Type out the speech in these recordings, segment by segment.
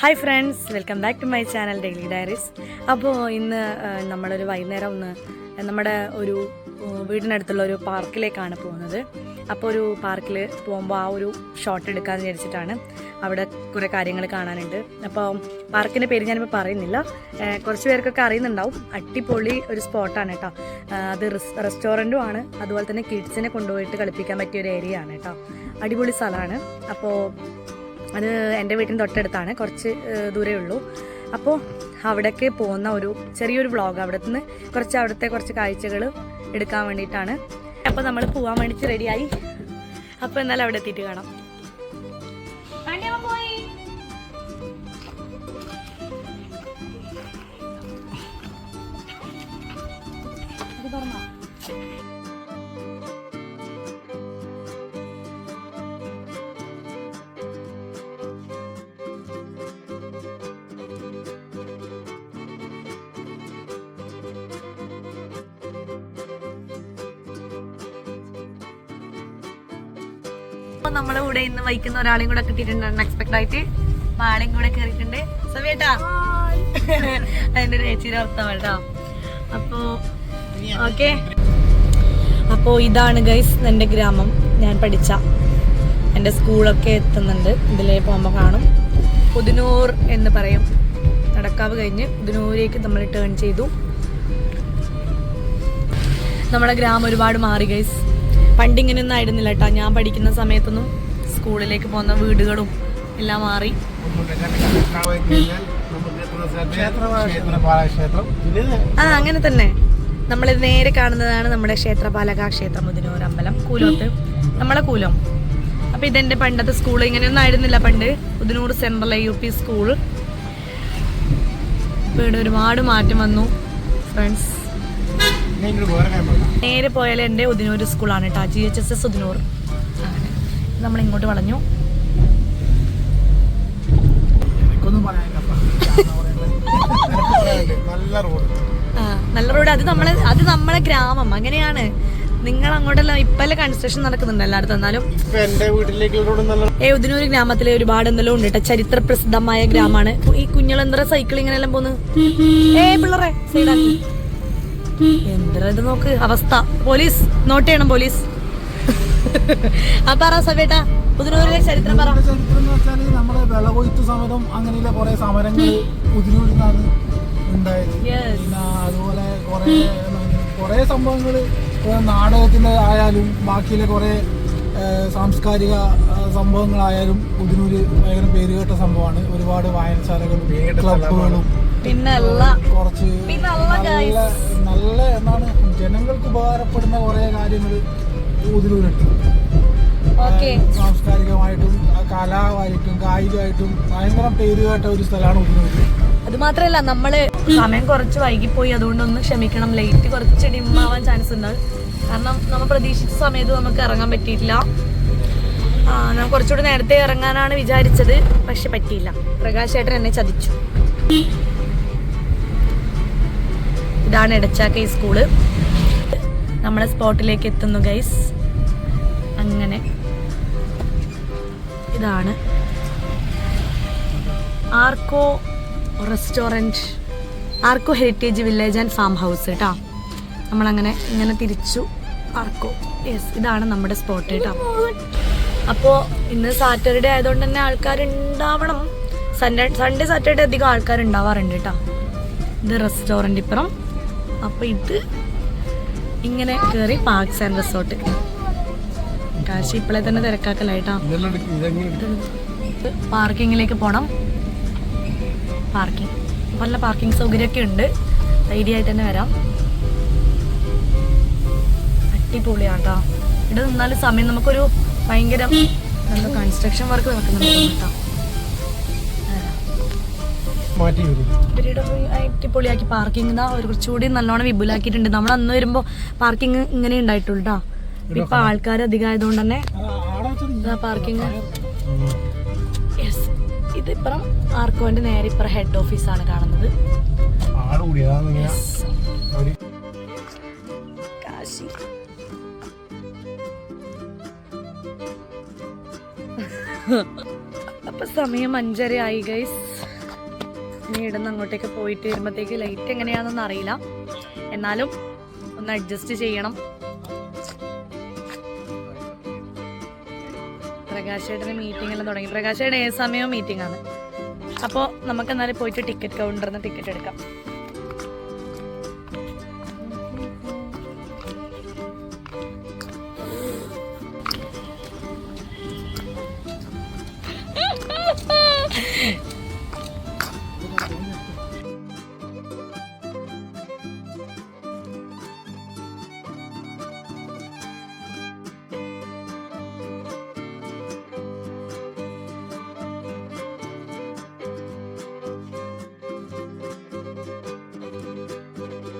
Hi friends, welcome back to my channel Daily Diaries. അപ്പോൾ ഇന്ന് നമ്മളൊരു വൈകുന്നേരം നമ്മുടെ ഒരു വീടിനടുത്തുള്ള ഒരു പാർക്കിലേക്കാണ് പോകുന്നത്. അപ്പോൾ ഒരു പാർക്കിൽ പോകുമ്പോൾ ആ ഒരു ഷോട്ട് എടുക്കാമെന്ന് വിചാരിച്ചിട്ടാണ്. അവിടെ കുറേ കാര്യങ്ങൾ കാണാനുണ്ട്. അപ്പോൾ പാർക്കിൻ്റെ പേര് ഞാനിപ്പോൾ പറയുന്നില്ല, കുറച്ച് പേർക്കൊക്കെ അറിയുന്നുണ്ടാവും. അടിപൊളി ഒരു സ്പോട്ടാണ് കേട്ടോ. അത് റെസ്റ്റോറൻറ്റും ആണ്, അതുപോലെ തന്നെ കിഡ്സിനെ കൊണ്ടുപോയിട്ട് കളിപ്പിക്കാൻ പറ്റിയ ഒരു ഏരിയ ആണ് കേട്ടോ. അടിപൊളി സ്ഥലമാണ്. അപ്പോൾ അത് എൻ്റെ വീട്ടിന് തൊട്ടടുത്താണ്, കുറച്ച് ദൂരേ ഉള്ളൂ. അപ്പോൾ അവിടേക്ക് പോകുന്ന ഒരു ചെറിയൊരു വ്ളോഗ്, അവിടുത്തെ കുറച്ച് കാഴ്ചകൾ എടുക്കാൻ വേണ്ടിയിട്ടാണ്. അപ്പോൾ നമ്മൾ പോകാൻ വേണ്ടിയിട്ട് റെഡിയായി. അപ്പോൾ എന്നാലും അവിടെ എത്തിയിട്ട് കാണാം. നമ്മളെ കൂടെ ഇന്ന് വഹിക്കുന്ന ഒരാളെയും കൂടെ കിട്ടിയിട്ടുണ്ട്. അൺഎക്സ്പെക്ടഡ് ആയിട്ട് ആളെയും കൂടെ കയറിയിട്ടുണ്ട്. സവേട്ടാ അതിന്റെ ഒരു ചേച്ചിയുടെ അർത്ഥം കേട്ടോ. അപ്പോ ഓക്കെ, അപ്പോൾ ഇതാണ് ഗൈസ് എൻ്റെ ഗ്രാമം. ഞാൻ പഠിച്ച എൻ്റെ സ്കൂളൊക്കെ എത്തുന്നുണ്ട്. ഇതിലേ പോകുമ്പോൾ കാണും. പുതിനൂർ എന്ന് പറയും. നടക്കാവ് കഴിഞ്ഞ് പുതിനൂരേക്ക് നമ്മൾ ടേൺ ചെയ്തു. നമ്മുടെ ഗ്രാമം ഒരുപാട് മാറി ഗൈസ്. പണ്ടിങ്ങനെയൊന്നും ആയിരുന്നില്ല കേട്ടോ. ഞാൻ പഠിക്കുന്ന സമയത്തൊന്നും സ്കൂളിലേക്ക് പോകുന്ന വീടുകളും എല്ലാം മാറി. അങ്ങനെ തന്നെ നമ്മളിത് നേരെ കാണുന്നതാണ് നമ്മുടെ ക്ഷേത്രപാലക ക്ഷേത്രം, മുതിനൂർ അമ്പലം, കൂലോത്ത്, നമ്മളെ കൂലം. അപ്പൊ ഇതെന്റെ പണ്ടത്തെ സ്കൂൾ. ഇങ്ങനെയൊന്നും ആയിരുന്നില്ല പണ്ട്. Puthinur central UP school. ഇവിടെ ഒരുപാട് മാറ്റം വന്നു ഫ്രണ്ട്സ്. നേരെ പോയാൽ എൻ്റെ ഉദിനൂർ സ്കൂളാണ് കേട്ടോ, GHSS ഉദിനൂർ. അങ്ങനെ നമ്മൾ ഇങ്ങോട്ട് വളഞ്ഞു. നല്ല റോഡ്. അത് നമ്മളെ ഗ്രാമം അങ്ങനെയാണ്. നിങ്ങൾ അങ്ങോട്ടെല്ലാം ഇപ്പല്ലേ കൺസ്ട്രക്ഷൻ നടക്കുന്നുണ്ട് എല്ലായിടത്തും. എന്നാലും ഉദിനൂർ ഗ്രാമത്തിലെ ഒരുപാട് എന്തെല്ലാം ഉണ്ട് കേട്ടോ. ചരിത്ര പ്രസിദ്ധമായ ഗ്രാമമാണ്. ഈ കുഞ്ഞുങ്ങളെന്തര സൈക്കിൾ ഇങ്ങനെല്ലാം പോന്ന്. പിള്ളേരെ സൈഡാക്കി എന്താ ഇത് നോക്ക് അവസ്ഥ. പോലീസ് നോട്ട് ചെയ്യണം, പോലീസ്. പറ സവേട്ടാ, പുതിനൂരിലെ ചരിത്രം പറ. ചരിത്രം എന്ന് വെച്ചാൽ നമ്മുടെ വിളകൊയ്ത്ത് സമരം, അങ്ങനെയുള്ള കുറെ സമരങ്ങൾ പുതിനൂരിലാണ് ഉണ്ടായത്. പിന്നെ അതുപോലെ കുറെ സംഭവങ്ങൾ നാടകത്തിലെ ആയാലും ബാക്കിയിലെ കുറെ സാംസ്കാരിക സംഭവങ്ങളായാലും പുതിനൂര് ഭയങ്കര പേരുകേട്ട സംഭവമാണ്. ഒരുപാട് വായനശാലകളും ക്ലബുകളും പിന്നെ കുറച്ച് നല്ല എന്താണ് ജനങ്ങൾക്ക് ഉപകാരപ്പെടുന്ന കുറെ കാര്യങ്ങൾ പുതിനൂരുണ്ട്. സാംസ്കാരികമായിട്ടും കലാവായിട്ടും കായികമായിട്ടും ഭയങ്കര പേരുകേട്ട ഒരു സ്ഥലമാണ് പുതിനൂര്. അത് മാത്രല്ല, നമ്മള് സമയം കുറച്ച് വൈകിപ്പോയി, അതുകൊണ്ടൊന്ന് ക്ഷമിക്കണം. ലേറ്റ് കുറച്ച് ഡിമ്മാവാൻ ചാൻസ് ഉണ്ട്. കാരണം നമ്മൾ പ്രതീക്ഷിച്ച സമയത്ത് നമുക്ക് ഇറങ്ങാൻ പറ്റിയിട്ടില്ല. ഞാൻ കുറച്ചുകൂടി നേരത്തെ ഇറങ്ങാനാണ് വിചാരിച്ചത്, പക്ഷെ പറ്റിയില്ല. പ്രകാശ് ചേട്ടൻ എന്നെ ചതിച്ചു. ഇതാണ് എടച്ചാക്കൈ സ്കൂള്. നമ്മളെ സ്പോട്ടിലേക്ക് എത്തുന്നു ഗൈസ്. അങ്ങനെ ഇതാണ് ആർക്കോ റെസ്റ്റോറൻറ്റ്, ആർക്കോ heritage village and farm house കേട്ടോ. നമ്മളങ്ങനെ ഇങ്ങനെ തിരിച്ചു ആർക്കോ. യെസ്, ഇതാണ് നമ്മുടെ സ്പോട്ട് കേട്ടോ. അപ്പോൾ ഇന്ന് സാറ്റർഡേ ആയതുകൊണ്ട് തന്നെ ആൾക്കാരുണ്ടാവണം. സൺഡേ സാറ്റർഡേ അധികം ആൾക്കാരുണ്ടാവാറുണ്ട് കേട്ടോ. ഇത് റെസ്റ്റോറൻറ്റ് ഇപ്പുറം. അപ്പോൾ ഇത് ഇങ്ങനെ കയറി പാർക്സ് ആൻഡ് റിസോർട്ട്. കാശി ഇപ്പോഴേ തന്നെ തിരക്കാക്കല്ല കേട്ടോ. പാർക്കിങ്ങിലേക്ക് പോകണം. നല്ല പാർക്കിംഗ് സൗകര്യമൊക്കെ ഉണ്ട്. ധൈര്യമായിട്ട് തന്നെ വരാം. അടിപൊളിയാട്ടോ. ഇവിടെ നിന്നാലും സമയം നമുക്കൊരു ഭയങ്കര നല്ല കൺസ്ട്രക്ഷൻ വർക്ക് നടക്കുന്നുണ്ട് കേട്ടോ. അടിപൊളിയാക്കി പാർക്കിംഗ് ഒരു കുറച്ചുകൂടി നല്ലോണം വിപുലാക്കിയിട്ടുണ്ട്. നമ്മൾ അന്ന് വരുമ്പോ പാർക്കിംഗ് ഇങ്ങനെ ഉണ്ടായിട്ടുള്ളൂ കേട്ടോ. ഇപ്പൊ ആൾക്കാർ അധികം ആയതുകൊണ്ട് തന്നെ പാർക്കിംഗ്. യെസ്, ഇതിപ്പുറം ആർക്കോന്റെ നേരെ ഇപ്പുറം ഹെഡ് ഓഫീസാണ് കാണുന്നത്. കാശി അപ്പൊ സമയം 5:30 ആയി ഗൈസ്. ഇനി ഇടുന്ന് അങ്ങോട്ടേക്ക് പോയിട്ട് വരുമ്പോഴത്തേക്ക് ലൈറ്റ് എങ്ങനെയാണെന്നൊന്നും അറിയില്ല, എന്നാലും ഒന്ന് അഡ്ജസ്റ്റ് ചെയ്യണം. പ്രകാശേട്ടന് മീറ്റിംഗ് എല്ലാം തുടങ്ങി. പ്രകാശേട്ടൻ ഏത് സമയവും മീറ്റിംഗ് ആണ്. അപ്പോൾ നമുക്ക് എന്നാലും പോയിട്ട് ടിക്കറ്റ് കൗണ്ടറിൽ നിന്ന് ടിക്കറ്റ് എടുക്കാം.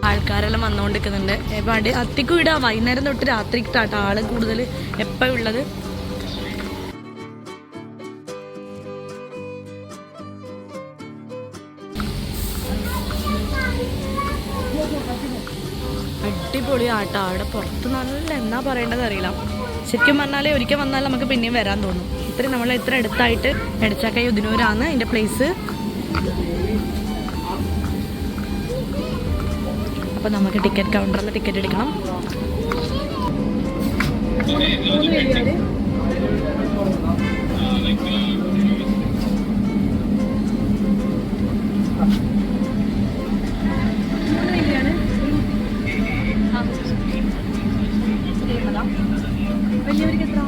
ആൾക്കാരെല്ലാം വന്നുകൊണ്ടിരിക്കുന്നുണ്ട്. എവിടെ അത്തിക്കും ഇടാ വൈകുന്നേരം തൊട്ട് രാത്രിക്കാട്ടോ ആള് കൂടുതൽ എപ്പോഴും ഉള്ളത്. അടിപൊളി ആട്ടോ. അവിടെ പുറത്ത് നല്ല എന്നാ പറയേണ്ടത് അറിയില്ല. ശരിക്കും പറഞ്ഞാൽ ഒരിക്കൽ വന്നാൽ നമുക്ക് പിന്നെയും വരാൻ തോന്നും. ഇത്രയും നമ്മൾ ഇത്ര അടുത്തായിട്ട് എടച്ചാക്കൈ ഉദിനൂരാണ് അതിൻ്റെ പ്ലേസ്. അപ്പോൾ നമുക്ക് ടിക്കറ്റ് കൗണ്ടറിൽ ടിക്കറ്റ് എടുക്കണം. വലിയവർക്ക് എത്ര?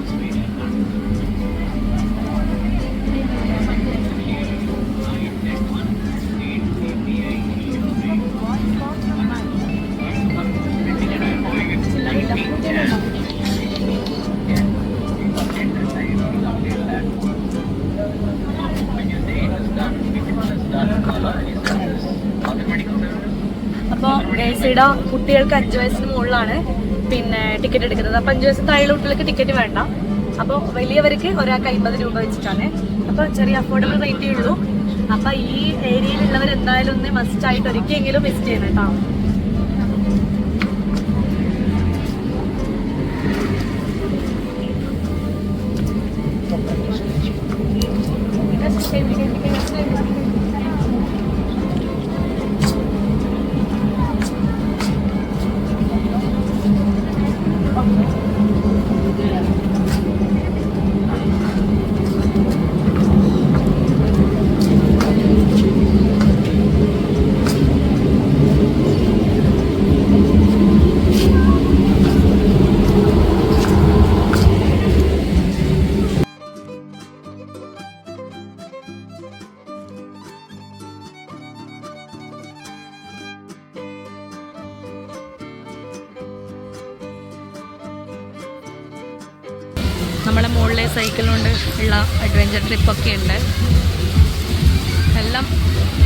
അപ്പോൾ ഗൈസിയുടെ കുട്ടികൾക്ക് 5 വയസ്സിന് മുകളിലാണ് പിന്നെ ടിക്കറ്റ് എടുക്കുന്നത്. അപ്പോൾ 5 വയസ്സ് താഴെയുള്ള കുട്ടികൾക്ക് ടിക്കറ്റ് വേണ്ട. അപ്പോൾ വലിയവർക്ക് ഒരാൾക്ക് 50 രൂപ വെച്ചിട്ടാണ്. അപ്പോൾ ചെറിയ അഫോർഡബിൾ റേറ്റേ ഉള്ളൂ. അപ്പോൾ ഈ ഏരിയയിലുള്ളവർ എന്തായാലും ഒന്ന് മസ്റ്റായിട്ട് ഒരിക്കലെങ്കിലും വിസിറ്റ് ചെയ്യണം കേട്ടോ. നമ്മളെ മുകളിലെ സൈക്കിൾ കൊണ്ട് ഉള്ള അഡ്വഞ്ചർ ട്രിപ്പൊക്കെ ഉണ്ട്. എല്ലാം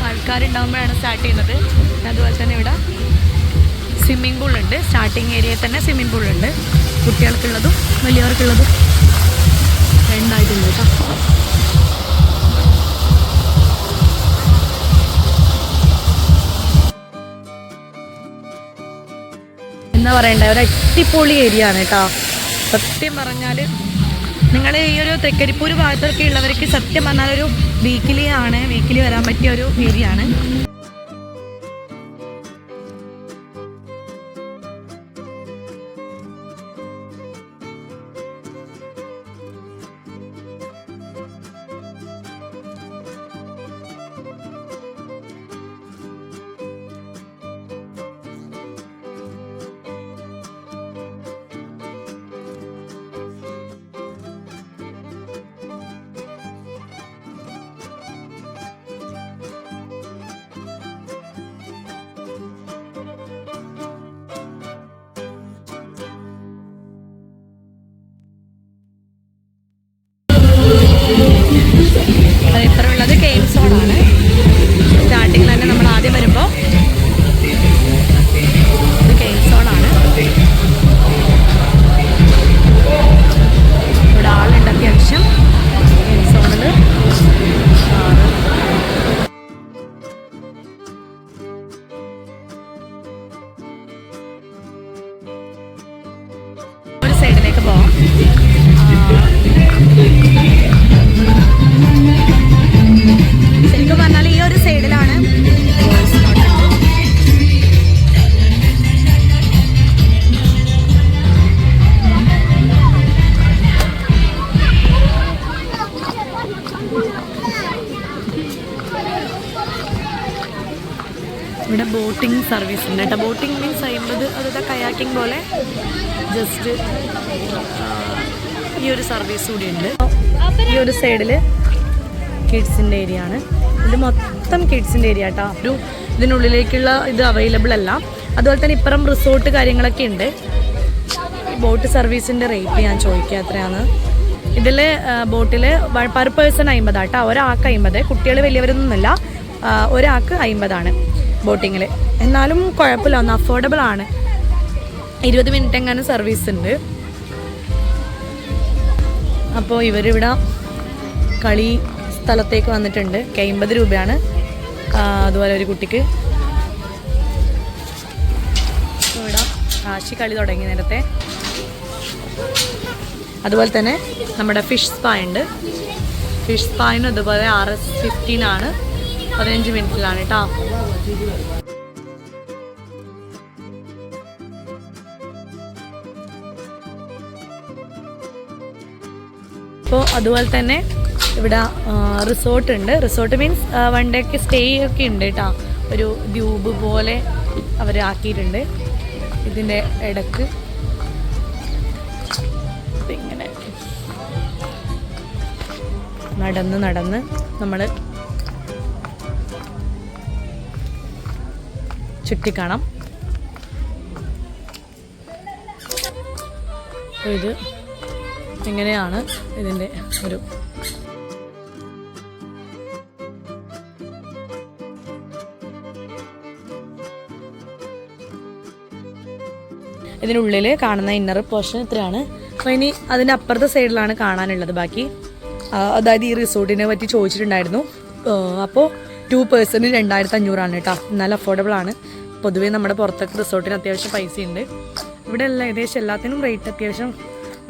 ആൾക്കാരുണ്ടാകുമ്പോഴാണ് സ്റ്റാർട്ട് ചെയ്യുന്നത്. അതുപോലെ തന്നെ ഇവിടെ സ്വിമ്മിംഗ് പൂളുണ്ട്. സ്റ്റാർട്ടിങ് ഏരിയയിൽ തന്നെ സ്വിമ്മിംഗ് പൂളുണ്ട്. കുട്ടികൾക്കുള്ളതും വലിയവർക്കുള്ളതും രണ്ടായിട്ടുണ്ട് കേട്ടോ. എന്താ പറയണ്ടേ, ഒരു അടിപൊളി ഏരിയ ആണ് കേട്ടോ. സത്യം പറഞ്ഞാൽ നിങ്ങൾ ഈ ഒരു തൃക്കരിപ്പൂർ ഭാഗത്തൊക്കെ ഉള്ളവർക്ക് സത്യം പറഞ്ഞാൽ ഒരു വീക്കിലി വരാൻ പറ്റിയ ഒരു ഏരിയ ആണ്. ഇപ്പുറമുള്ളത് കെയിം സോണാണ്. സ്റ്റാർട്ടിങ്ങിൽ തന്നെ നമ്മൾ ആദ്യം വരുമ്പോൾ ഇത് കെയിം സോണാണ്. ഇവിടെ ആളുണ്ട് അത്യാവശ്യം. കെയിം സോണിൽ ഒരു സൈഡിലേക്ക് പോവാം. ബോട്ടിംഗ് സർവീസ് ഉണ്ട് കേട്ടോ. ബോട്ടിംഗ് മീൻസ് 50, അതായത് കയാക്കിംഗ് പോലെ ജസ്റ്റ് ഈ ഒരു സർവീസ് കൂടി ഉണ്ട്. ഈ ഒരു സൈഡിൽ കിഡ്സിൻ്റെ ഏരിയ ആണ്. ഇത് മൊത്തം കിഡ്സിൻ്റെ ഏരിയ കേട്ടോ. ഒരു ഇതിനുള്ളിലേക്കുള്ള ഇത് അവൈലബിൾ അല്ല. അതുപോലെ തന്നെ ഇപ്പുറം റിസോർട്ട് കാര്യങ്ങളൊക്കെ ഉണ്ട്. ഈ ബോട്ട് സർവീസിൻ്റെ റേറ്റ് ഞാൻ ചോദിക്കുക എത്രയാണ്. ഇതിൽ ബോട്ടിൽ പെർ പേഴ്സൺ 50 കേട്ടോ. ഒരാൾക്ക് 50. കുട്ടികൾ വലിയവരൊന്നുമില്ല. ഒരാൾക്ക് 50 ബോട്ടിങ്ങിൽ. എന്നാലും കുഴപ്പമില്ല, ഒന്ന് അഫോർഡബിൾ ആണ്. 20 മിനിറ്റ് എങ്ങാനും സർവീസ് ഉണ്ട്. അപ്പോൾ ഇവരിവിടെ കളി സ്ഥലത്തേക്ക് വന്നിട്ടുണ്ട്. 50 രൂപയാണ് അതുപോലെ ഒരു കുട്ടിക്ക്. ഇവിടെ കാശി കളി തുടങ്ങി നേരത്തെ. അതുപോലെ തന്നെ നമ്മുടെ ഫിഷ് സ്പാ ഉണ്ട്. ഫിഷ് സ്പായിനും അതുപോലെ RS15 ആണ്. 15 മിനിറ്റിലാണ് കേട്ടോ. അപ്പോൾ അതുപോലെ തന്നെ ഇവിടെ റിസോർട്ട് ഉണ്ട്. റിസോർട്ട് മീൻസ് 1 ഡേക്ക് സ്റ്റേ ഒക്കെ ഉണ്ട് കേട്ടോ. ഒരു ദ്വീപ് പോലെ അവർ ആക്കിയിട്ടുണ്ട്. ഇതിൻ്റെ ഇടക്ക് ഇങ്ങനെ നടന്ന് നമ്മൾ ചുറ്റിക്കാണാം. ഇത് ഇങ്ങനെയാണ് ഇതിൻ്റെ ഒരു ഇതിനുള്ളിൽ കാണുന്ന ഇന്നർ പോർഷൻ ഇത്രയാണ്. അപ്പോൾ ഇനി അതിൻ്റെ അപ്പുറത്തെ സൈഡിലാണ് കാണാനുള്ളത് ബാക്കി. അതായത് ഈ റിസോർട്ടിനെ പറ്റി ചോദിച്ചിട്ടുണ്ടായിരുന്നു. അപ്പോൾ 2 പേഴ്സണിന് 2500 കേട്ടോ. എന്നാൽ അഫോർഡബിൾ ആണ്. പൊതുവേ നമ്മുടെ പുറത്തൊക്കെ റിസോർട്ടിന് അത്യാവശ്യം പൈസയുണ്ട്. ഇവിടെ ഏകദേശം എല്ലാത്തിനും റേറ്റ് അത്യാവശ്യം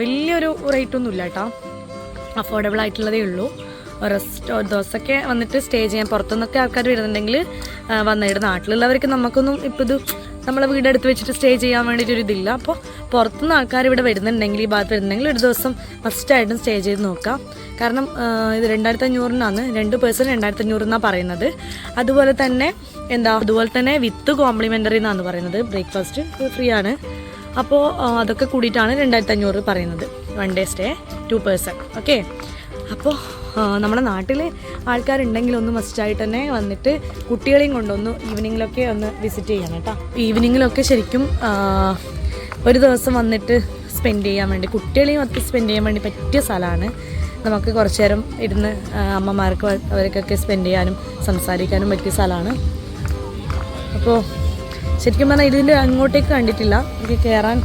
വലിയൊരു റേറ്റൊന്നും ഇല്ല കേട്ടോ. അഫോർഡബിൾ ആയിട്ടുള്ളതേ ഉള്ളൂ. ദിവസമൊക്കെ വന്നിട്ട് സ്റ്റേ ചെയ്യാൻ പുറത്തുനിന്നൊക്കെ ആൾക്കാർ വരുന്നുണ്ടെങ്കിൽ വന്നിട്ട്, നാട്ടിലുള്ളവർക്ക് നമുക്കൊന്നും ഇപ്പോൾ ഇത് നമ്മളെ വീടെടുത്ത് വെച്ചിട്ട് സ്റ്റേ ചെയ്യാൻ വേണ്ടിയിട്ടൊരു ഇതില്ല. അപ്പോൾ പുറത്തുനിന്ന് ആൾക്കാർ ഇവിടെ വരുന്നുണ്ടെങ്കിൽ, ഈ ഭാഗത്ത് വരുന്നുണ്ടെങ്കിൽ ഒരു ദിവസം മസ്റ്റായിട്ടും സ്റ്റേ ചെയ്ത് നോക്കാം. കാരണം ഇത് 2500 2 പേഴ്സൺ 2500 എന്നാണ് പറയുന്നത്. അതുപോലെ തന്നെ വിത്ത് കോംപ്ലിമെൻ്ററി എന്നാണ് പറയുന്നത്. ബ്രേക്ക്ഫാസ്റ്റ് ഫ്രീ ആണ്. അപ്പോൾ അതൊക്കെ കൂടിയിട്ടാണ് 2500 പറയുന്നത്. 1 ഡേ സ്റ്റേ 2 പേഴ്സൺ. ഓക്കെ. അപ്പോൾ നമ്മുടെ നാട്ടിൽ ആൾക്കാരുണ്ടെങ്കിൽ ഒന്ന് മസ്റ്റായിട്ട് തന്നെ വന്നിട്ട് കുട്ടികളെയും കൊണ്ടൊന്ന് ഈവനിങ്ങിലൊക്കെ ഒന്ന് വിസിറ്റ് ചെയ്യണം കേട്ടോ. ഈവനിങ്ങിലൊക്കെ ശരിക്കും ഒരു ദിവസം വന്നിട്ട് സ്പെൻഡ് ചെയ്യാൻ വേണ്ടി, കുട്ടികളെയും ഒക്കെ സ്പെൻഡ് ചെയ്യാൻ വേണ്ടി പറ്റിയ സ്ഥലമാണ്. നമുക്ക് കുറച്ച് നേരം ഇരുന്ന് അമ്മമാർക്ക് അവർക്കൊക്കെ സ്പെൻഡ് ചെയ്യാനും സംസാരിക്കാനും പറ്റിയ സ്ഥലമാണ്. അപ്പോൾ ശരിക്കും പറഞ്ഞാൽ ഇതിൻ്റെ അങ്ങോട്ടേക്ക് കണ്ടിട്ടില്ല. എനിക്ക് കയറാൻ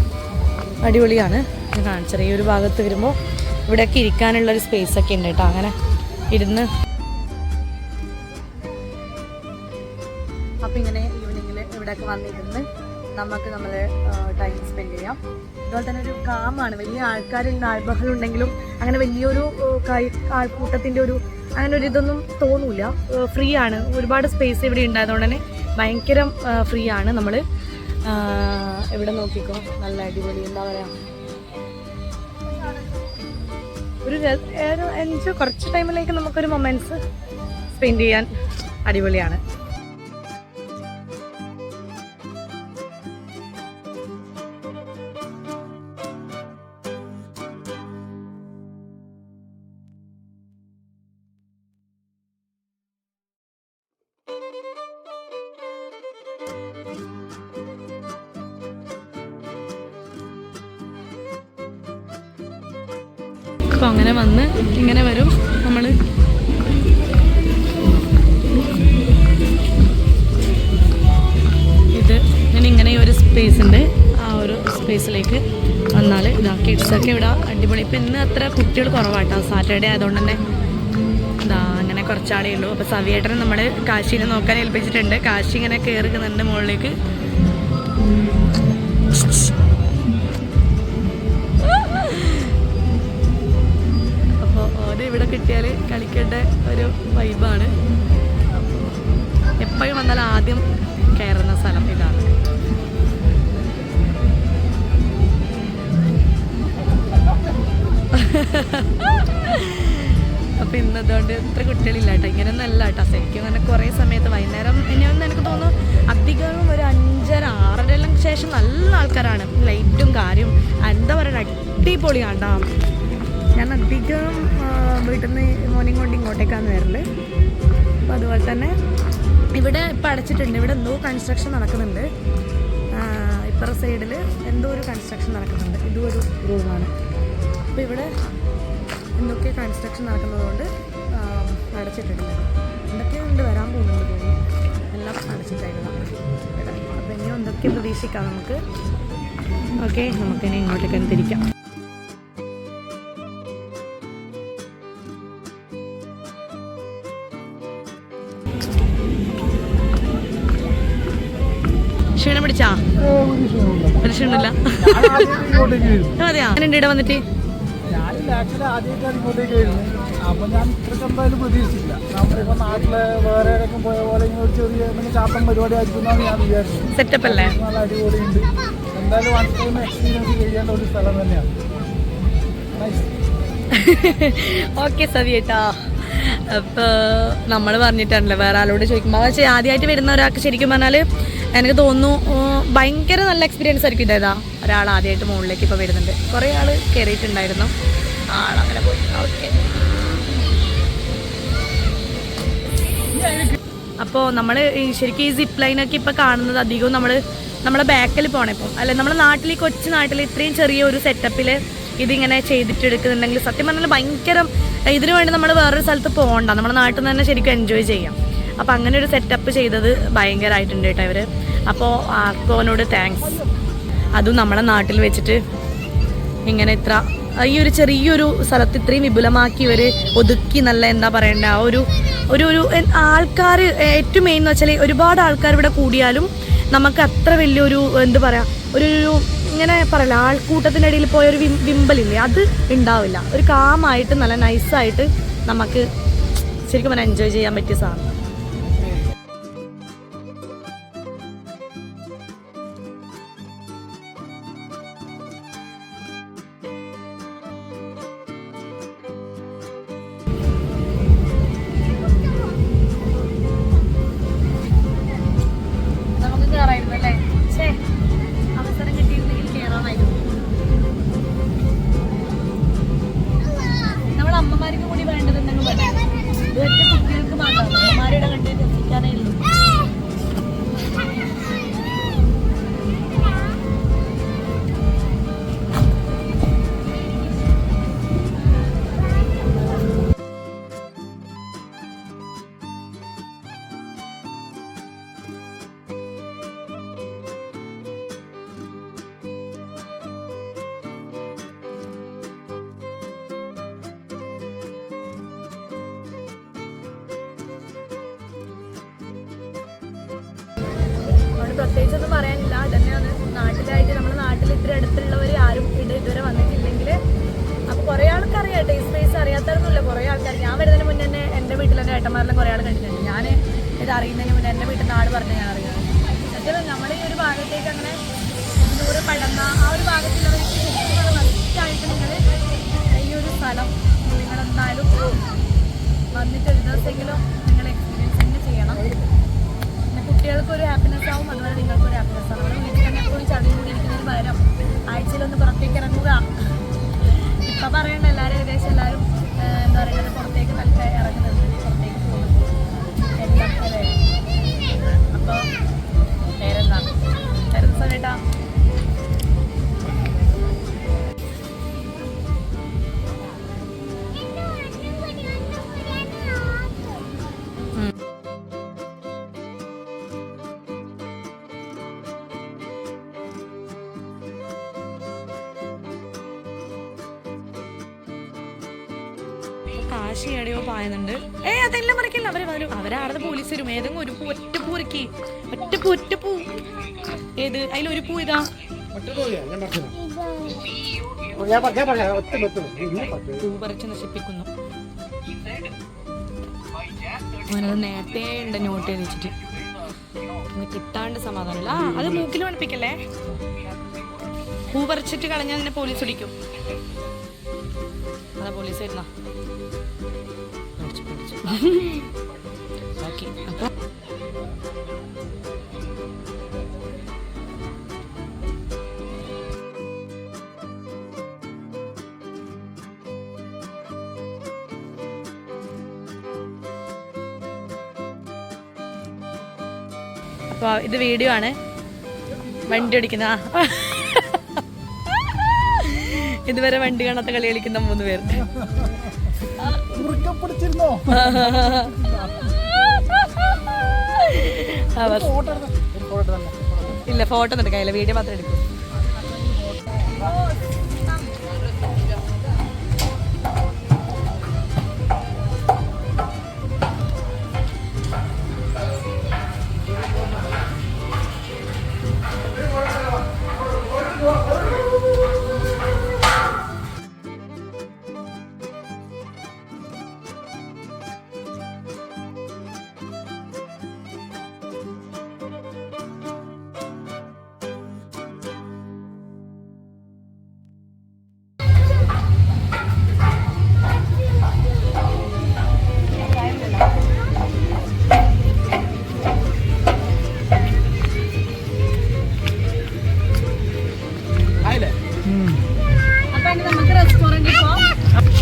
അടിപൊളിയാണ്. ചെറിയൊരു ഭാഗത്ത് വരുമ്പോൾ ഇവിടെയൊക്കെ ഇരിക്കാനുള്ളൊരു സ്പേസൊക്കെ ഉണ്ട് കേട്ടോ. അങ്ങനെ ഇരുന്ന് അപ്പം ഇങ്ങനെ ഈവനിങ്ങിൽ ഇവിടെയൊക്കെ വന്നിരുന്ന് നമുക്ക് നമ്മൾ ടൈം സ്പെൻഡ് ചെയ്യാം. അതുപോലെ തന്നെ ഒരു കാമാണ്. വലിയ ആൾക്കാരുണ്ട്, ആൾബഹളുണ്ടെങ്കിലും അങ്ങനെ വലിയൊരു ആൾക്കൂട്ടത്തിൻ്റെ അങ്ങനെ ഒരു ഇതൊന്നും തോന്നില്ല. ഫ്രീ ആണ്. ഒരുപാട് സ്പേസ് ഇവിടെ ഉണ്ടായതുകൊണ്ട് തന്നെ ഭയങ്കര ഫ്രീ ആണ്. നമ്മൾ ഇവിടെ നോക്കിക്കോ, നല്ല അടിപൊളി, എന്താ പറയുക, ഒരു എൻജോയ്, കുറച്ച് ടൈമിലേക്ക് നമുക്കൊരു മൊമെൻറ്റ്സ് സ്പെൻഡ് ചെയ്യാൻ അടിപൊളിയാണ്. അപ്പോൾ അങ്ങനെ വന്ന് ഇങ്ങനെ വരും നമ്മൾ. ഇത് ഇങ്ങനെ ഒരു സ്പേസ് ഉണ്ട്. ആ ഒരു സ്പേസിലേക്ക് വന്നാൽ ഇതാ കിഡ്സൊക്കെ ഇവിടെ അടിപൊളി. ഇപ്പം ഇന്ന് അത്ര കുട്ടികൾ കുറവാട്ടോ, സാറ്റർഡേ ആയതുകൊണ്ട് തന്നെ ഇതാ അങ്ങനെ കുറച്ചാളേ ഉള്ളൂ. അപ്പോൾ സവിയേട്ടനെ നമ്മൾ കാശീനെ നോക്കാൻ ഏൽപ്പിച്ചിട്ടുണ്ട്. കാശി ഇങ്ങനെ കയറുന്നുണ്ട് മുകളിലേക്ക്. ഇവിടെ കിട്ടിയാൽ കളിക്കേണ്ട ഒരു വൈബാണ്. എപ്പോഴും വന്നാൽ ആദ്യം കയറുന്ന സ്ഥലം ഇതാണ്. അപ്പം ഇന്ന് അതുകൊണ്ട് ഇത്ര കുട്ടികളില്ല കേട്ടോ. ഇങ്ങനെയൊന്നും അല്ല കേട്ടോ. ശരിക്കും അങ്ങനെ കുറേ സമയത്ത് വൈകുന്നേരം ഇനിയൊന്നും എനിക്ക് തോന്നുന്നു അധികം ഒരു 5:30, 6 ശേഷം നല്ല ആൾക്കാരാണ്. ലൈറ്റും കാര്യം എന്താ പറയുക അടിപൊളിയാണ്ടാ. ഞാൻ അധികം വീട്ടിൽ നിന്ന് മോർണിംഗ് കൊണ്ട് ഇങ്ങോട്ടേക്കാണ് വരല്. അപ്പോൾ അതുപോലെ തന്നെ ഇവിടെ ഇപ്പം അടച്ചിട്ടുണ്ട്. ഇവിടെ എന്തോ കൺസ്ട്രക്ഷൻ നടക്കുന്നുണ്ട്. ഇപ്പുറ സൈഡിൽ എന്തോ ഒരു കൺസ്ട്രക്ഷൻ നടക്കുന്നുണ്ട്. ഇതും ഒരു റൂമാണ്. അപ്പോൾ ഇവിടെ എന്തൊക്കെ കൺസ്ട്രക്ഷൻ നടക്കുന്നതുകൊണ്ട് അടച്ചിട്ടിട്ടില്ല. എന്തൊക്കെയുണ്ട് വരാൻ പോകുന്നുണ്ട് തോന്നുന്നു. എല്ലാം അടച്ചിട്ടായിരുന്നു. അപ്പോൾ ഇനിയും എന്തൊക്കെ പ്രതീക്ഷിക്കാം നമുക്ക്. ഓക്കെ, നമുക്കിനി ഇങ്ങോട്ടേക്ക് തിരിക്കാം. ക്ഷീണം പിടിച്ചാ? ഒരു ക്ഷീണമില്ല. അതെയാ, അങ്ങനെ ഇവിടെ വന്നിട്ട് അപ്പൊ ഞാൻ ഇത്രയ്ക്ക് എന്തായാലും പ്രതീക്ഷിച്ചില്ല. നമ്മളിപ്പോ നാട്ടിലെ വേറെ ഏതൊക്കെ പോയ പോലെ ഇങ്ങനെ ഒരു ചെറിയ ചാത്തം പരിപാടി ആയിരിക്കുന്നതാണ് ഞാൻ വിചാരിച്ചത്. സെറ്റപ്പ് അല്ലേ? നല്ല അടിപൊളിയുണ്ട്. എന്തായാലും വൺ ടൈം എക്സ്പീരിയൻസ് ചെയ്യേണ്ട ഒരു സ്ഥലം തന്നെയാണ്. ഓക്കെ സവിയേട്ടാ. അപ്പോൾ നമ്മൾ പറഞ്ഞിട്ടാണല്ലോ വേറെ ആളോട് ചോദിക്കുമ്പോൾ പക്ഷേ ആദ്യമായിട്ട് വരുന്ന ഒരാൾക്ക് ശരിക്കും പറഞ്ഞാൽ എനിക്ക് തോന്നുന്നു ഭയങ്കര നല്ല എക്സ്പീരിയൻസ് ആയിരിക്കും. ഇതേതാ ഒരാൾ ആദ്യമായിട്ട് മുകളിലേക്ക് ഇപ്പോൾ വരുന്നുണ്ട്. കുറേ ആൾ കയറിയിട്ടുണ്ടായിരുന്നു. ആളങ്ങനെ പോയി. ഓക്കെ, അപ്പോൾ നമ്മൾ ശരിക്കും ഈ സിപ്പ് ലൈനൊക്കെ ഇപ്പോൾ കാണുന്നത് അധികവും നമ്മളെ ബാക്കിൽ പോകണം. ഇപ്പം അല്ലെ നമ്മുടെ നാട്ടിൽ, ഈ കൊച്ചു നാട്ടിൽ ഇത്രയും ചെറിയ ഒരു സെറ്റപ്പിൽ ഇതിങ്ങനെ ചെയ്തിട്ടെടുക്കുന്നുണ്ടെങ്കിൽ സത്യം പറഞ്ഞാൽ ഭയങ്കര ഇതിനു വേണ്ടി നമ്മൾ വേറൊരു സ്ഥലത്ത് പോകണ്ട, നമ്മുടെ നാട്ടിൽ നിന്ന് തന്നെ ശരിക്കും എൻജോയ് ചെയ്യാം. അപ്പോൾ അങ്ങനെ ഒരു സെറ്റപ്പ് ചെയ്തത് ഭയങ്കരമായിട്ടുണ്ട് കേട്ടോ ഇവർ. അപ്പോൾ ആർക്കോനോട് താങ്ക്സ്. അതും നമ്മുടെ നാട്ടിൽ വെച്ചിട്ട് ഇങ്ങനെ ഇത്ര ഈ ഒരു ചെറിയൊരു സ്ഥലത്ത് ഇത്രയും വിപുലമാക്കി ഇവർ ഒതുക്കി നല്ല എന്താ പറയണ്ട ആ ഒരു ആൾക്കാർ ഏറ്റവും മെയിൻ എന്ന് വെച്ചാൽ ഒരുപാട് ആൾക്കാർ ഇവിടെ കൂടിയാലും നമുക്ക് അത്ര വലിയൊരു എന്താ പറയുക ഒരു ഇങ്ങനെ പറയില്ല ആൾക്കൂട്ടത്തിനിടയിൽ പോയൊരു വിമ്പലില്ലേ, അത് ഉണ്ടാവില്ല. ഒരു കാമായിട്ട് നല്ല നൈസായിട്ട് നമുക്ക് ശരിക്കും പറഞ്ഞാൽ എൻജോയ് ചെയ്യാൻ പറ്റിയ സാധനം. നമുക്ക് കയറായിരുന്നു അല്ലേ? അവസരം കിട്ടിയിരുന്നെങ്കിൽ കയറാമായിരുന്നു. നമ്മൾ അമ്മമാർക്ക് കൂടി വേണ്ടതുണ്ടെങ്കിൽ പറയാം. ഇതൊക്കെ കുട്ടികൾക്ക് മാത്രം അമ്മമാരുടെ കണ്ട് രസിക്കാനേ ഉള്ളൂ. പ്രത്യേകിച്ചൊന്നും പറയാനില്ല. തന്നെയാണ് നാട്ടിലായിട്ട് നമ്മുടെ നാട്ടിൽ ഇത്ര അടുത്തുള്ളവർ ആരും ഇതുവരെ വന്നിട്ടില്ലെങ്കിൽ അപ്പോൾ കുറേ ആൾക്കറിയാം. ഈ സ്പേസ് അറിയാത്തതൊന്നുമില്ല. കുറേ ആൾക്കാർ ഞാൻ വരുന്നതിന് മുന്നേ തന്നെ എൻ്റെ വീട്ടിൽ എൻ്റെ ഏട്ടന്മാരെല്ലാം കുറേ ആൾ കണ്ടിട്ടുണ്ട്. ഞാൻ ഇത് അറിയുന്നതിന് മുന്നേ എൻ്റെ വീട്ടിൽ നിന്ന് ആൾ പറഞ്ഞ് ഞാൻ അറിയാം. പക്ഷേ നമ്മുടെ ഈ ഒരു ഭാഗത്തേക്ക് അങ്ങനെ ദൂരെ പടന്ന ആ ഒരു ഭാഗത്തുള്ളവർക്ക് മസ്റ്റായിട്ട് നിങ്ങൾ ഈ ഒരു സ്ഥലം നിങ്ങളെന്തായാലും വന്നിട്ട് ഒരു ദിവസമെങ്കിലും നിങ്ങൾ എക്സ്പീരിയൻസ് തന്നെ ചെയ്യണം. കുട്ടികൾക്കൊരു ഹാപ്പിനെസ് ആവും, അതുപോലെ നിങ്ങൾക്കൊരു ഹാപ്പിനെസ് ആവും. നമ്മൾ വീട്ടിൽ തന്നെ എപ്പോഴും ചടങ്ങ് കൂടിയിരിക്കുന്നതിന് പകരം ആഴ്ചയിലൊന്ന് പുറത്തേക്ക് ഇറങ്ങുക. ഇപ്പം പറയണ്ട എല്ലാവരും ഏകദേശം എല്ലാവരും എന്താ പറയുക പുറത്തേക്ക് തൽക്കാലം ഇറങ്ങുന്നുണ്ട്, പുറത്തേക്ക് പോകുന്നുണ്ട് എല്ലാം. അതെ, അപ്പോൾ പേരെന്താണ് ചേട്ടാ? കാശി എവിടെയോ പായുന്നുണ്ട്. അതെല്ലാം മറിക്കില്ല. അവരാടുന്ന പോലീസ് വരും. ഏതെങ്കിലും ഒരു പൂ ഒറ്റ പൂ ഏത് അതിലൊരു പൂ ഇതാ പൂ പറിച്ച് നശിപ്പിക്കുന്നു. അവനത് നേരത്തെ ഉണ്ട് നോട്ട് ചെയ്ത് വെച്ചിട്ട് കിട്ടാണ്ട് സമാധാനമില്ല. അത് മൂക്കിൽ മണിപ്പിക്കല്ലേ? പൂ പറിച്ചിട്ട് കളഞ്ഞാൽ നിന്നെ പോലീസ് പിടിക്കും. അതാ പോലീസ് വരുന്ന. ഓക്കെ, അപ്പോൾ ഇത് വീഡിയോ ആണ്. വണ്ടി ഓടിക്കുന്ന ഇതുവരെ വണ്ടി കാണാത്ത കളി കളിക്കുന്ന 3 പേർ. ഇല്ല, ഫോട്ടോ ഒന്നും എടുക്കാനില്ല, വീഡിയോ മാത്രം എടുക്കും.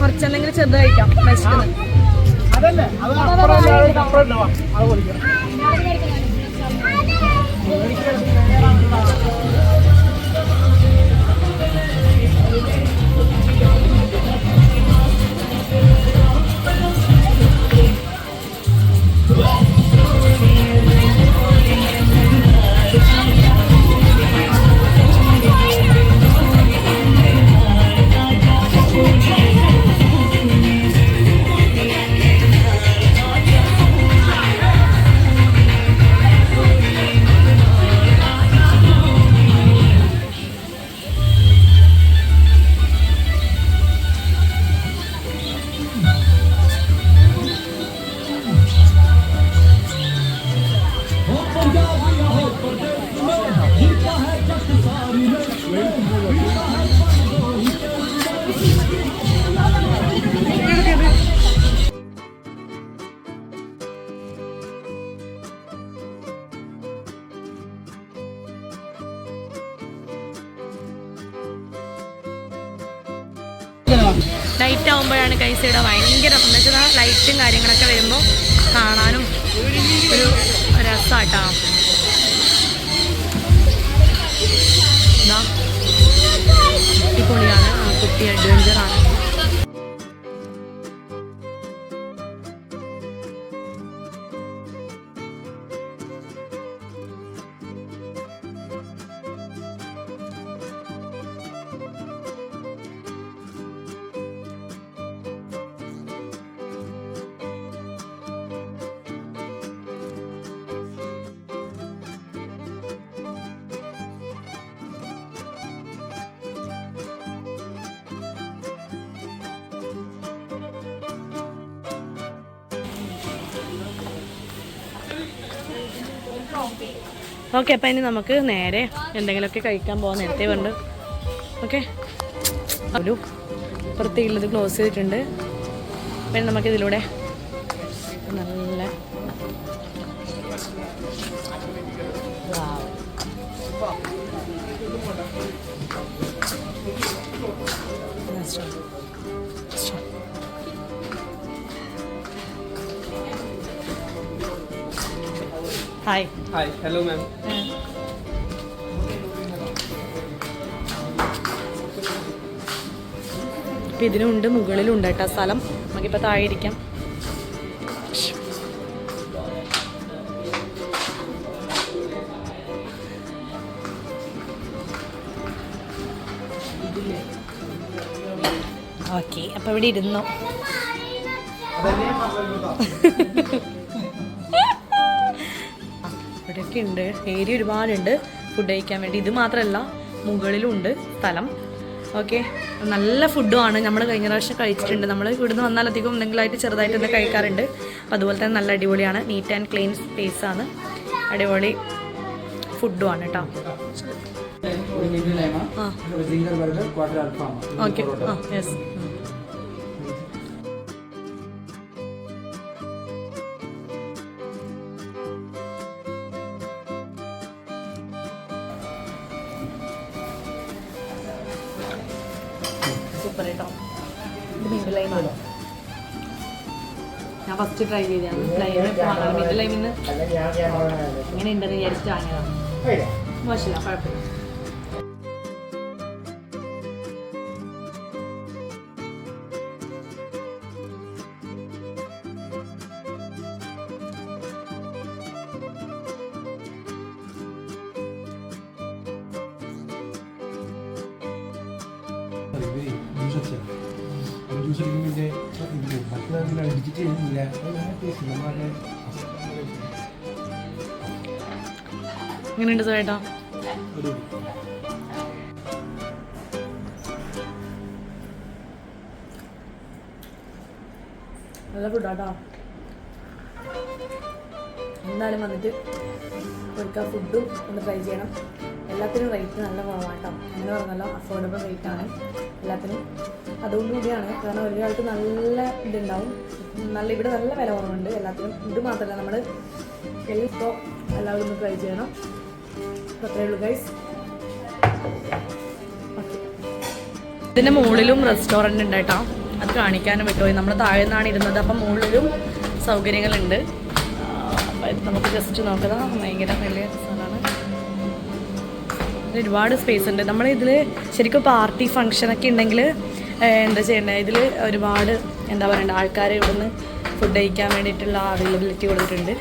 കുറച്ചെന്തെങ്കിലും ചെറുത് കഴിക്കാം. നൈറ്റ് ആകുമ്പോഴാണ് കൈസയുടെ ഭയങ്കരം എന്ന് വെച്ചാൽ ലൈറ്റും കാര്യങ്ങളൊക്കെ വരുമ്പോൾ കാണാനും ഒരു രസമാട്ടോ. അടിപൊളിയാണ്, കുട്ടി അഡ്വഞ്ചറാണ്. ഓക്കെ, അപ്പം ഇനി നമുക്ക് നേരെ എന്തെങ്കിലുമൊക്കെ കഴിക്കാൻ പോകാൻ നേരത്തെ ഉണ്ട്. ഓക്കെ, ഒരു പുറത്തേക്കുള്ളത് ക്ലോസ് ചെയ്തിട്ടുണ്ട്. പിന്നെ നമുക്കിതിലൂടെ നല്ല ഹായ് ഹായ്, ഹലോ മാം. അപ്പം ഇതിനുണ്ട്, മുകളിലുണ്ട് കേട്ടോ സ്ഥലം. നമുക്കിപ്പോൾ താഴെ ഇരിക്കാം. ഓക്കെ, അപ്പം ഇവിടെ ഇരുന്നു. ഇവിടെയൊക്കെ ഉണ്ട്, ഏരിയ ഒരുപാടുണ്ട് ഫുഡ് കഴിക്കാൻ വേണ്ടി. ഇത് മാത്രമല്ല, മുകളിലുണ്ട് സ്ഥലം. ഓക്കെ, നല്ല ഫുഡുമാണ്. നമ്മൾ കഴിഞ്ഞ പ്രാവശ്യം കഴിച്ചിട്ടുണ്ട്. നമ്മൾ ഇവിടുന്ന് വന്നാൽ അധികം എന്തെങ്കിലുമായിട്ട് ചെറുതായിട്ട് തന്നെ കഴിക്കാറുണ്ട്. അപ്പോൾ അതുപോലെ തന്നെ നല്ല അടിപൊളിയാണ്. നീറ്റ് ആൻഡ് ക്ലീൻ സ്പേസാണ്. അടിപൊളി ഫുഡുമാണ് കേട്ടോ. ഒരു മീഡിയം ലൈമ ഒരു സിംഗർ ബർഗർ ക്വാർട്ടർ അൽഫാം ഓക്കെ ആ യെസ് സൂപ്പർ കേട്ടോ ഇത് മിഡ് ലൈമാണ് ഞാൻ ഫസ്റ്റ് ട്രൈ ചെയ്തതാണ് ലൈം ഇപ്പോൾ വാങ്ങാറ് മിഡ് ലൈമിന്ന് എങ്ങനെ ഉണ്ടെന്ന് വിചാരിച്ചിട്ട് വാങ്ങിയതാണ് മോശമില്ല കുഴപ്പമില്ല ജ്യൂസ് അടിക്കുന്നതിൻ്റെ മറ്റുള്ള ഡിജിറ്റ് ചെയ്യുന്നില്ല നമ്മളെ എങ്ങനെയുണ്ട് സുഖേട്ടാ ഒരു നല്ല ഫുഡാട്ടോ എന്തായാലും വന്നിട്ട് ഒരിക്കൽ ഫുഡും ഒന്ന് ട്രൈ ചെയ്യണം എല്ലാത്തിനും റേറ്റ് നല്ല കുറവാട്ടോ അങ്ങനെ പറഞ്ഞല്ലോ അഫോർഡബിൾ റേറ്റാണ് എല്ലാത്തിനും അതുകൊണ്ട് കൂടിയാണ് കാരണം ഒരു കാലത്ത് നല്ല ഇതുണ്ടാവും നല്ല ഇവിടെ നല്ല വില കുറവുണ്ട് എല്ലാത്തിനും ഇത് മാത്രമല്ല നമ്മൾ ഇപ്പോൾ എല്ലാവരും ഒന്ന് ട്രൈ ചെയ്യണം അത്രയേ ഉള്ളൂ ഗൈസ് ഇതിൻ്റെ മുകളിലും റെസ്റ്റോറൻറ്റ് ഉണ്ട് കേട്ടോ അത് കാണിക്കാനും പറ്റുമോ നമ്മൾ താഴെ നിന്നാണ് ഇരുന്നത് അപ്പം മുകളിലും സൗകര്യങ്ങളുണ്ട് അപ്പം ഇത് നമുക്ക് ജസ്റ്റ് നോക്കാം ഭയങ്കര വലിയ സ്ഥലമാണ് ഒരുപാട് സ്പേസ് ഉണ്ട് നമ്മളിതിൽ ശരിക്കും പാർട്ടി ഫങ്ഷനൊക്കെ ഉണ്ടെങ്കിൽ എന്താ ചെയ്യേണ്ടത് ഇതിൽ ഒരുപാട് എന്താ പറയണ്ട ആൾക്കാർ ഇവിടുന്ന് ഫുഡ് കഴിക്കാൻ വേണ്ടിയിട്ടുള്ള അവൈലബിലിറ്റി കൊടുത്തിട്ടുണ്ട്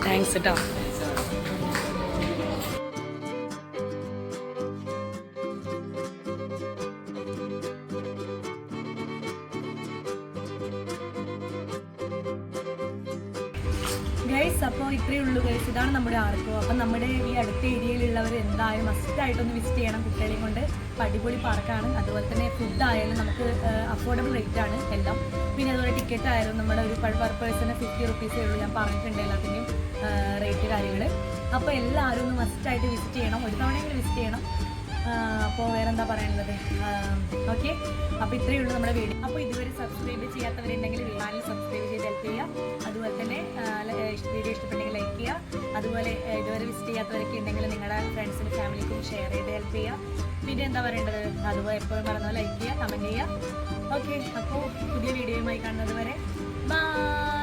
താങ്ക്സ് കേട്ടോ ഗൈസ് അപ്പോൾ ഇത്രയേ ഉള്ളൂ ഗൈസ് ഇതാണ് നമ്മുടെ ആർക്കോ അപ്പം നമ്മുടെ ഈ അടുത്ത ഏരിയയിലുള്ളവർ എന്തായാലും മസ്റ്റായിട്ടൊന്ന് വിസിറ്റ് ചെയ്യണം കുട്ടികളെയും കൊണ്ട് അടിപൊളി പാർക്കാണ് അതുപോലെ തന്നെ ഫുഡ് ആയാലും നമുക്ക് അഫോർഡബിൾ റേറ്റ് ആണ് എല്ലാം പിന്നെ അതുപോലെ ടിക്കറ്റ് ആയാലും നമ്മുടെ ഒരു പെർ പേഴ്സണ് 50 റുപ്പീസേ ഉള്ളൂ ഞാൻ പറഞ്ഞിട്ടുണ്ട് എല്ലാത്തിൻ്റെയും റേറ്റ് കാര്യങ്ങൾ അപ്പോൾ എല്ലാവരും ഒന്ന് മസ്റ്റായിട്ട് വിസിറ്റ് ചെയ്യണം ഒരു തവണയെങ്കിലും വിസിറ്റ് ചെയ്യണം അപ്പോൾ വേറെ എന്താ പറയാനുള്ളത് ഓക്കെ അപ്പോൾ ഇത്രയേ ഉള്ളൂ നമ്മുടെ വീഡിയോ അപ്പോൾ ഇതുവരെ സബ്സ്ക്രൈബ് ചെയ്യാത്തവരുണ്ടെങ്കിൽ ചാനൽ സബ്സ്ക്രൈബ് ചെയ്ത് ഹെൽപ്പ് ചെയ്യുക അതുപോലെ തന്നെ വീഡിയോ ഇഷ്ടപ്പെട്ടെങ്കിൽ ലൈക്ക് ചെയ്യുക അതുപോലെ ഇതുവരെ വിസിറ്റ് ചെയ്യാത്തവരൊക്കെ ഉണ്ടെങ്കിൽ നിങ്ങളുടെ ഫ്രണ്ട്സിനും ഫാമിലിക്കും ഷെയർ ചെയ്ത് ഹെൽപ്പ് ചെയ്യുക പിന്നെ എന്താ പറയേണ്ടത് അതുപോലെ എപ്പോഴും പറഞ്ഞാൽ ലൈക്ക് ചെയ്യുക കമൻറ്റ് ചെയ്യുക ഓക്കെ അപ്പോൾ പുതിയ വീഡിയോയുമായി കാണുന്നത് വരെ ബൈ